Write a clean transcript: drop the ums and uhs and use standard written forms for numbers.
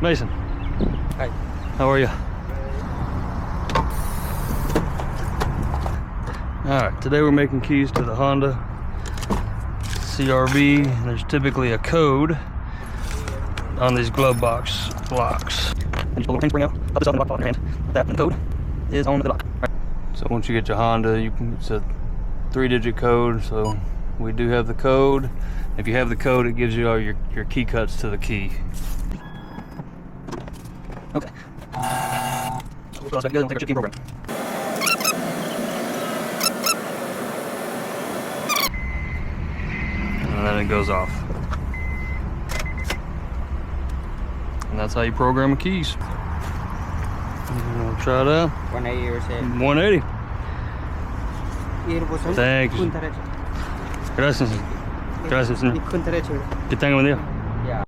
Mason. Hi. How are you? Alright, today we're making keys to the Honda CRV. There's typically a code on these glove box locks. And you pull the spring out, pop this up in the lock, in your hand. That and the code is on the lock. Right. So once you get your Honda, it's a 3-digit code, so we do have the code. If you have the code, it gives you all your key cuts to the key. Okay. So we'll back together and take our chip key program. And then it goes off. And that's how you program the keys. We'll try it out. 180 or say. 180. Thanks. Gracias. Gracias, señor. Que tenga buen día.